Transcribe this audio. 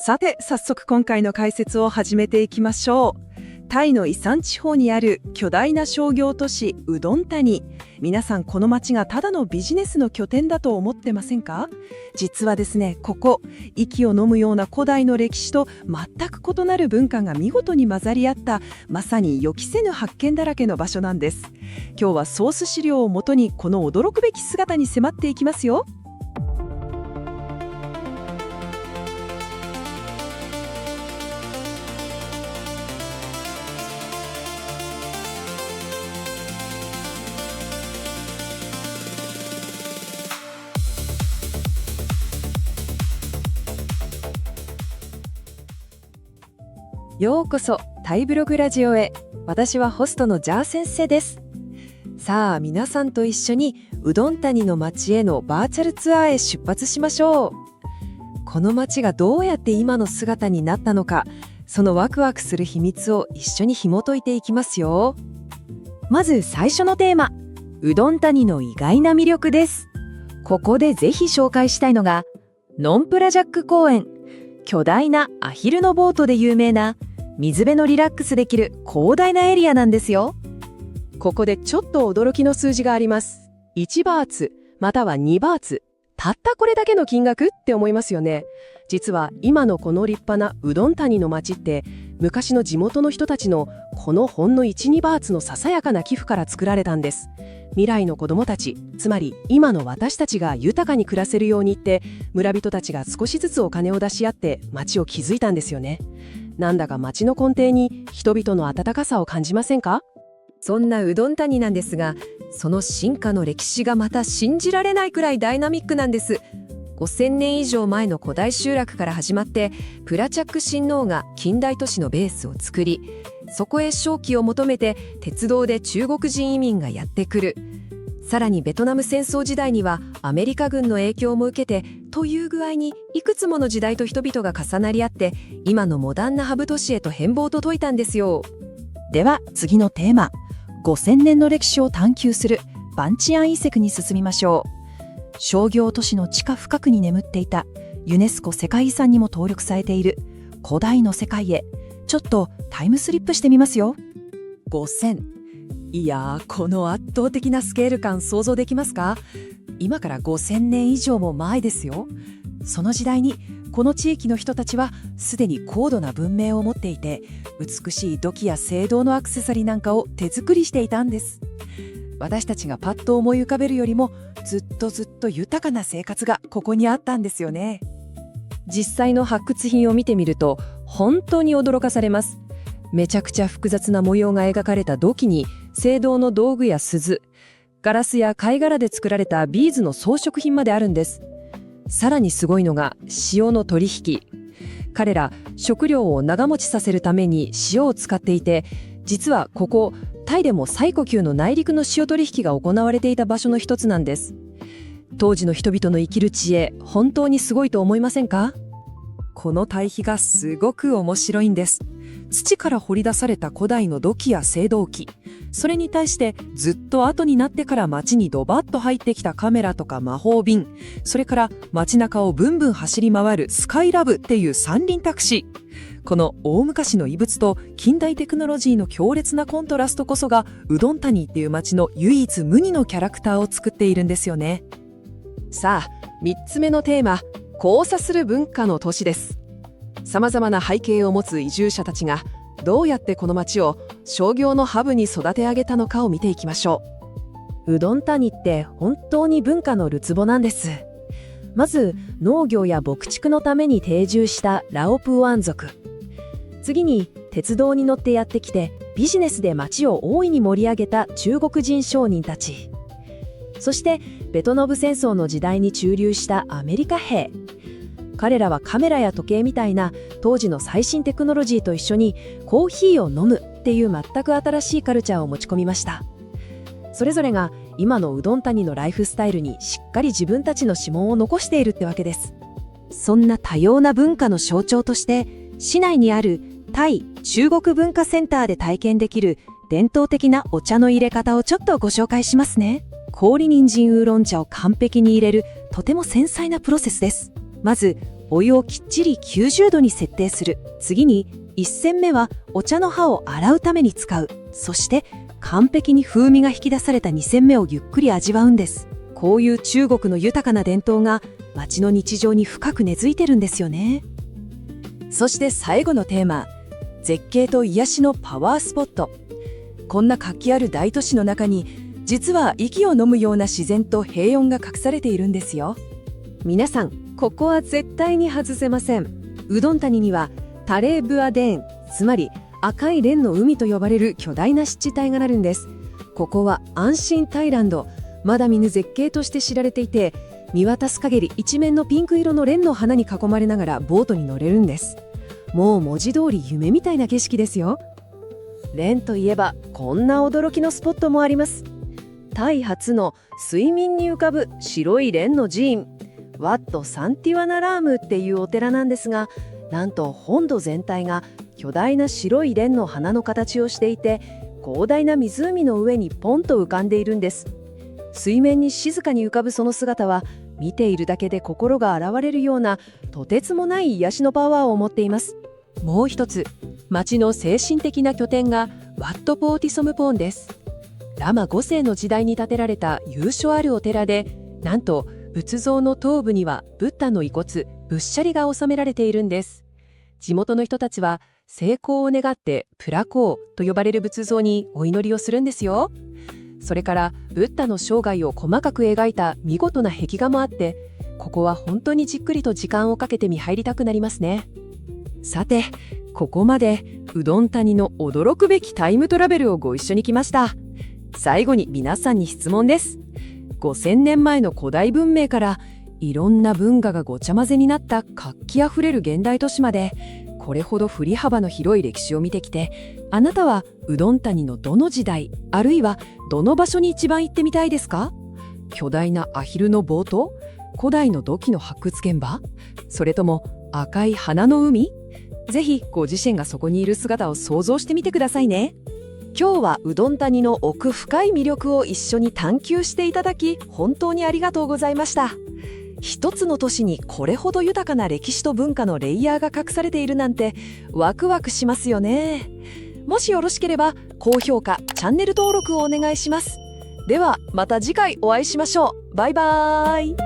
さて、早速今回の解説を始めていきましょう。タイのイサン地方にある巨大な商業都市ウドンタニ。皆さんこの町がただのビジネスの拠点だと思ってませんか？実はですね、ここ息を飲むような古代の歴史と全く異なる文化が見事に混ざり合ったまさに予期せぬ発見だらけの場所なんです。今日はソース資料をもとにこの驚くべき姿に迫っていきますよ。ようこそタイブログラジオへ。私はホストのジャー先生です。さあ皆さんと一緒にウドンタニの町へのバーチャルツアーへ出発しましょう。この町がどうやって今の姿になったのか、そのワクワクする秘密を一緒に紐解いていきますよ。まず最初のテーマ、ウドンタニの意外な魅力です。ここでぜひ紹介したいのがノンプラジャック公園。巨大なアヒルのボートで有名な水辺のリラックスできる広大なエリアなんですよ。ここでちょっと驚きの数字があります。1バーツまたは2バーツ。たったこれだけの金額って思いますよね。実は今のこの立派なウドンタニの町って昔の地元の人たちのこのほんの 1,2 バーツのささやかな寄付から作られたんです。未来の子どもたち、つまり今の私たちが豊かに暮らせるようにって村人たちが少しずつお金を出し合って町を築いたんですよね。なんだか町の根底に人々の温かさを感じませんか？そんなウドンタニなんですが、その進化の歴史がまた信じられないくらいダイナミックなんです。5000年以上前の古代集落から始まって、プラチャック親王が近代都市のベースを作り、そこへ商機を求めて鉄道で中国人移民がやってくる。さらにベトナム戦争時代にはアメリカ軍の影響も受けてという具合にいくつもの時代と人々が重なり合って今のモダンなハブ都市へと変貌と説いたんですよ。では次のテーマ、5000年の歴史を探求するバンチアン遺跡に進みましょう。商業都市の地下深くに眠っていたユネスコ世界遺産にも登録されている古代の世界へちょっとタイムスリップしてみますよ。5000、いやー、この圧倒的なスケール感想像できますか？今から5000年以上も前ですよ。その時代にこの地域の人たちはすでに高度な文明を持っていて、美しい土器や青銅のアクセサリーなんかを手作りしていたんです。私たちがパッと思い浮かべるよりもずっと豊かな生活がここにあったんですよね。実際の発掘品を見てみると本当に驚かされます。めちゃくちゃ複雑な模様が描かれた土器に青銅の道具や鈴、ガラスや貝殻で作られたビーズの装飾品まであるんです。さらにすごいのが塩の取引。彼ら食料を長持ちさせるために塩を使っていて、実はここタイでも最古級の内陸の塩取引が行われていた場所の一つなんです。当時の人々の生きる知恵、本当にすごいと思いませんか？この対比がすごく面白いんです。土から掘り出された古代の土器や青銅器、それに対してずっと後になってから街にドバッと入ってきたカメラとか魔法瓶、それから街中をブンブン走り回るスカイラブっていう三輪タクシー。この大昔の遺物と近代テクノロジーの強烈なコントラストこそがウドンタニっていう街の唯一無二のキャラクターを作っているんですよね。さあ3つ目のテーマ、交差する文化の都市です。さまざまな背景を持つ移住者たちがどうやってこの街を商業のハブに育て上げたのかを見ていきましょう。ウドンタニって本当に文化のるつぼなんです。まず農業や牧畜のために定住したラオプワン族、次に鉄道に乗ってやってきてビジネスで街を大いに盛り上げた中国人商人たち、そしてベトナム戦争の時代に駐留したアメリカ兵。彼らはカメラや時計みたいな当時の最新テクノロジーと一緒にコーヒーを飲むっていう全く新しいカルチャーを持ち込みました。それぞれが今のウドンタニのライフスタイルにしっかり自分たちの指紋を残しているってわけです。そんな多様な文化の象徴として市内にあるタイ中国文化センターで体験できる伝統的なお茶の入れ方をちょっとご紹介しますね。氷人参ウーロン茶を完璧に入れるとても繊細なプロセスです。まずお湯をきっちり90度に設定する。次に1煎目はお茶の葉を洗うために使う。そして完璧に風味が引き出された2煎目をゆっくり味わうんです。こういう中国の豊かな伝統が街の日常に深く根付いてるんですよね。そして最後のテーマ、絶景と癒しのパワースポット。こんな活気ある大都市の中に、実は息を飲むような自然と平穏が隠されているんですよ。皆さん、ここは絶対に外せません。うどん谷にはタレーブアデーン、つまり赤い蓮の海と呼ばれる巨大な湿地帯があるんです。ここは安心タイランド、まだ見ぬ絶景として知られていて、見渡す限り一面のピンク色の蓮の花に囲まれながらボートに乗れるんです。もう文字通り夢みたいな景色ですよ。蓮といえばこんな驚きのスポットもあります。タイ初の水面に浮かぶ白い蓮の寺院、ワット・サンティワナラームっていうお寺なんですが、なんと本土全体が巨大な白い蓮の花の形をしていて、広大な湖の上にポンと浮かんでいるんです。水面に静かに浮かぶその姿は、見ているだけで心が洗われるようなとてつもない癒しのパワーを持っています。もう一つ、町の精神的な拠点がワット・ポーティソムポーンです。ラマ5世の時代に建てられた由緒あるお寺で、なんと仏像の頭部にはブッダの遺骨、ブッシャリが収められているんです。地元の人たちは成功を願ってプラコーと呼ばれる仏像にお祈りをするんですよ。それからブッダの生涯を細かく描いた見事な壁画もあって、ここは本当にじっくりと時間をかけて見入りたくなりますね。さて、ここまでうどん谷の驚くべきタイムトラベルをご一緒に来ました。最後に皆さんに質問です。5000年前の古代文明からいろんな文化がごちゃ混ぜになった活気あふれる現代都市まで、これほど振り幅の広い歴史を見てきて、あなたはうどん谷のどの時代、あるいはどの場所に一番行ってみたいですか？巨大なアヒルのボート？古代の土器の発掘現場？それとも赤い花の海？ぜひご自身がそこにいる姿を想像してみてくださいね。今日はうどん谷の奥深い魅力を一緒に探求していただき、本当にありがとうございました。一つの都市にこれほど豊かな歴史と文化のレイヤーが隠されているなんてワクワクしますよね。もしよろしければ高評価、チャンネル登録をお願いします。ではまた次回お会いしましょう。バイバーイ。